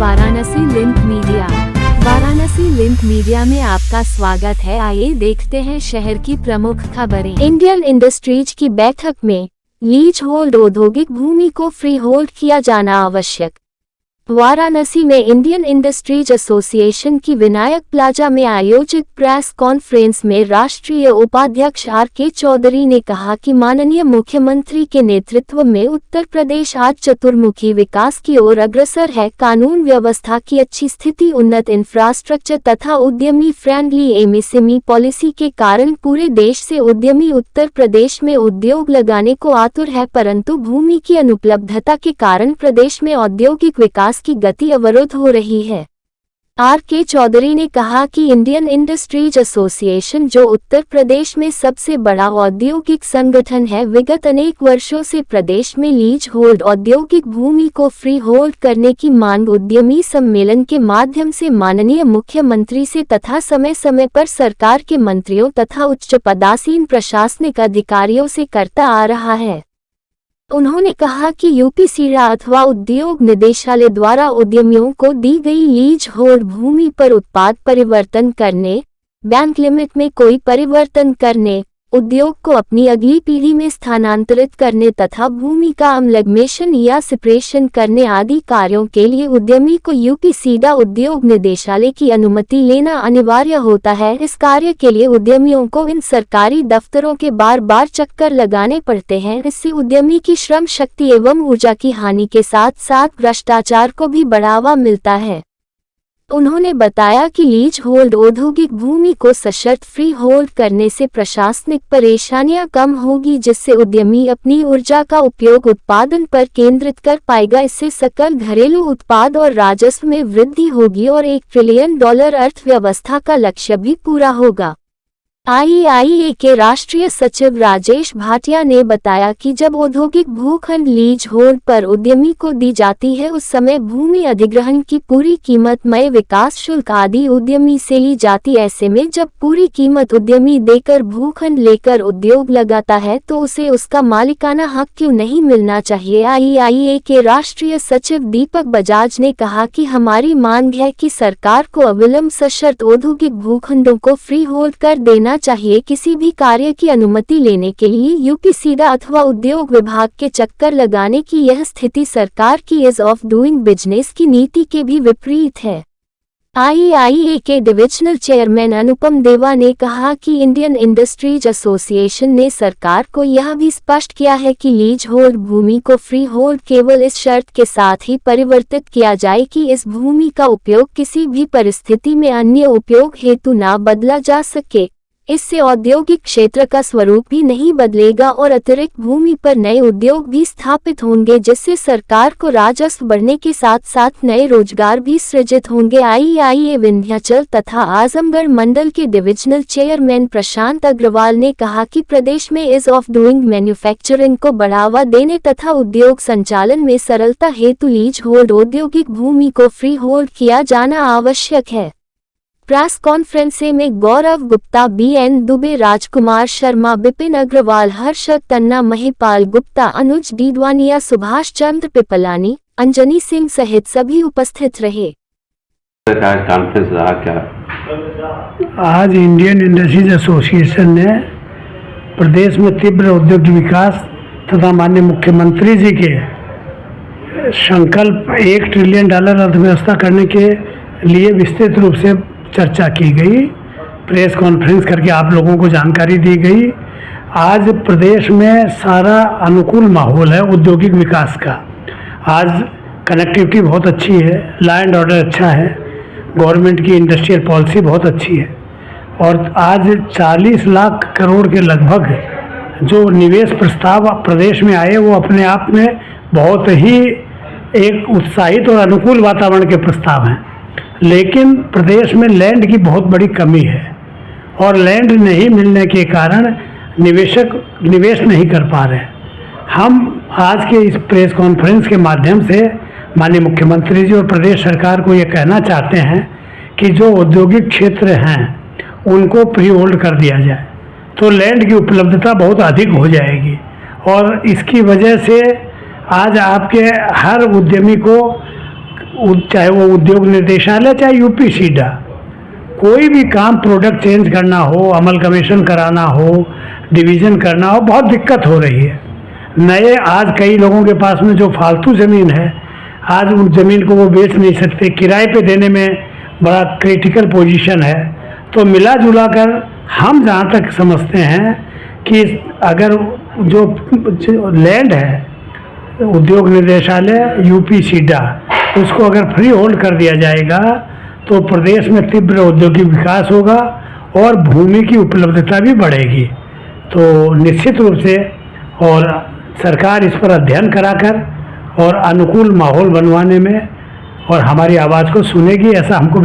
Varanasi link media. Varanasi link media में आपका स्वागत है। आइए देखते हैं शहर की प्रमुख खबरें। इंडियन इंडस्ट्रीज की बैठक में लीज होल्ड औद्योगिक भूमि को फ्री होल्ड किया जाना आवश्यक। वाराणसी में इंडियन इंडस्ट्रीज एसोसिएशन की विनायक प्लाजा में आयोजित प्रेस कॉन्फ्रेंस में राष्ट्रीय उपाध्यक्ष आर.के. चौधरी ने कहा कि माननीय मुख्यमंत्री के नेतृत्व में उत्तर प्रदेश आज चतुर्मुखी विकास की ओर अग्रसर है। कानून व्यवस्था की अच्छी स्थिति, उन्नत इंफ्रास्ट्रक्चर तथा उद्यमी फ्रेंडली एमएसएमई पॉलिसी के कारण पूरे देश से उद्यमी उत्तर प्रदेश में उद्योग लगाने को आतुर है, परंतु भूमि की अनुपलब्धता के कारण प्रदेश में औद्योगिक विकास की गति अवरुद्ध हो रही है। आर.के. चौधरी ने कहा कि इंडियन इंडस्ट्रीज एसोसिएशन, जो उत्तर प्रदेश में सबसे बड़ा औद्योगिक संगठन है, विगत अनेक वर्षों से प्रदेश में लीज होल्ड औद्योगिक भूमि को फ्री होल्ड करने की मांग उद्यमी सम्मेलन के माध्यम से माननीय मुख्यमंत्री से तथा समय समय पर सरकार के मंत्रियों तथा उच्च पदासीन प्रशासनिक अधिकारियों से करता आ रहा है। उन्होंने कहा कि यूपीसीडा अथवा उद्योग निदेशालय द्वारा उद्यमियों को दी गई लीज होल्ड भूमि पर उत्पाद परिवर्तन करने, बैंक लिमिट में कोई परिवर्तन करने, उद्योग को अपनी अगली पीढ़ी में स्थानांतरित करने तथा भूमि का अमलगमेशन या सेपरेशन करने आदि कार्यों के लिए उद्यमी को यूपीसीडा उद्योग निदेशालय की अनुमति लेना अनिवार्य होता है। इस कार्य के लिए उद्यमियों को इन सरकारी दफ्तरों के बार बार चक्कर लगाने पड़ते हैं। इससे उद्यमी की श्रम शक्ति एवं ऊर्जा की हानि के साथ साथ भ्रष्टाचार को भी बढ़ावा मिलता है। उन्होंने बताया कि लीज होल्ड औद्योगिक भूमि को सशर्त फ्री होल्ड करने से प्रशासनिक परेशानियां कम होगी, जिससे उद्यमी अपनी ऊर्जा का उपयोग उत्पादन पर केंद्रित कर पाएगा। इससे सकल घरेलू उत्पाद और राजस्व में वृद्धि होगी और $1 ट्रिलियन अर्थव्यवस्था का लक्ष्य भी पूरा होगा। IEIA के राष्ट्रीय सचिव राजेश भाटिया ने बताया कि जब औद्योगिक भूखंड लीज होल्ड पर उद्यमी को दी जाती है, उस समय भूमि अधिग्रहण की पूरी कीमत मय विकास शुल्क आदि उद्यमी से ली जाती। ऐसे में जब पूरी कीमत उद्यमी देकर भूखंड लेकर उद्योग लगाता है तो उसे उसका मालिकाना हक क्यों नहीं मिलना चाहिए। IEIA के राष्ट्रीय सचिव दीपक बजाज ने कहा कि हमारी मांग है कि सरकार को अविलंब सशर्त औद्योगिक भूखंडों को फ्री होल्ड कर देना चाहिए। किसी भी कार्य की अनुमति लेने के लिए यूपीसीडा अथवा उद्योग विभाग के चक्कर लगाने की यह स्थिति सरकार की ईज ऑफ डूइंग बिजनेस की नीति के भी विपरीत है। IEIA के डिविजनल चेयरमैन अनुपम देवा ने कहा कि इंडियन इंडस्ट्रीज एसोसिएशन ने सरकार को यह भी स्पष्ट किया है कि लीज होल्ड भूमि को फ्री होल्ड केवल इस शर्त के साथ ही परिवर्तित किया जाए कि इस भूमि का उपयोग किसी भी परिस्थिति में अन्य उपयोग हेतु न बदला जा सके। इससे औद्योगिक क्षेत्र का स्वरूप भी नहीं बदलेगा और अतिरिक्त भूमि पर नए उद्योग भी स्थापित होंगे, जिससे सरकार को राजस्व बढ़ने के साथ साथ नए रोजगार भी सृजित होंगे। IEIA विंध्याचल तथा आजमगढ़ मंडल के डिविजनल चेयरमैन प्रशांत अग्रवाल ने कहा कि प्रदेश में ईज ऑफ डूइंग मैन्युफैक्चरिंग को बढ़ावा देने तथा उद्योग संचालन में सरलता हेतु लीज होल्ड औद्योगिक भूमि को फ्री होल्ड किया जाना आवश्यक है। प्रेस कॉन्फ्रेंस में गौरव गुप्ता, BN दुबे, राजकुमार शर्मा, बिपिन अग्रवाल, हर्षद तन्ना, महिपाल गुप्ता, अनुज डीडवानिया, सुभाष चंद्र पिपलानी, अंजनी सिंह सहित सभी उपस्थित रहे। कॉन्फ्रेंस रहा क्या? आज इंडियन इंडस्ट्रीज एसोसिएशन ने प्रदेश में तीव्र औद्योगिक विकास तथा माननीय मुख्यमंत्री जी के संकल्प $1 ट्रिलियन अर्थव्यवस्था करने के लिए विस्तृत रूप से चर्चा की गई। प्रेस कॉन्फ्रेंस करके आप लोगों को जानकारी दी गई। आज प्रदेश में सारा अनुकूल माहौल है औद्योगिक विकास का। आज कनेक्टिविटी बहुत अच्छी है, लॉ एंड ऑर्डर अच्छा है, गवर्नमेंट की इंडस्ट्रियल पॉलिसी बहुत अच्छी है और आज 40 लाख करोड़ के लगभग जो निवेश प्रस्ताव प्रदेश में आए वो अपने आप में बहुत ही एक उत्साहित और अनुकूल वातावरण के प्रस्ताव हैं। लेकिन प्रदेश में लैंड की बहुत बड़ी कमी है और लैंड नहीं मिलने के कारण निवेशक निवेश नहीं कर पा रहे। हम आज के इस प्रेस कॉन्फ्रेंस के माध्यम से माननीय मुख्यमंत्री जी और प्रदेश सरकार को ये कहना चाहते हैं कि जो औद्योगिक क्षेत्र हैं उनको फ्री होल्ड कर दिया जाए तो लैंड की उपलब्धता बहुत अधिक हो जाएगी और इसकी वजह से आज आपके हर उद्यमी को चाहे वो उद्योग निर्देशालय चाहे यूपी सीडा, कोई भी काम प्रोडक्ट चेंज करना हो, अमल कमीशन कराना हो, डिवीज़न करना हो, बहुत दिक्कत हो रही है। नए आज कई लोगों के पास में जो फालतू ज़मीन है, आज उन ज़मीन को वो बेच नहीं सकते, किराए पे देने में बड़ा क्रिटिकल पोजीशन है। तो मिला जुला कर हम जहाँ तक समझते हैं कि अगर जो लैंड है उद्योग निर्देशालय यूपी सीडा, उसको अगर फ्री होल्ड कर दिया जाएगा तो प्रदेश में तीव्र औद्योगिक विकास होगा और भूमि की उपलब्धता भी बढ़ेगी। तो निश्चित रूप से और सरकार इस पर अध्ययन कराकर और अनुकूल माहौल बनवाने में और हमारी आवाज़ को सुनेगी, ऐसा हमको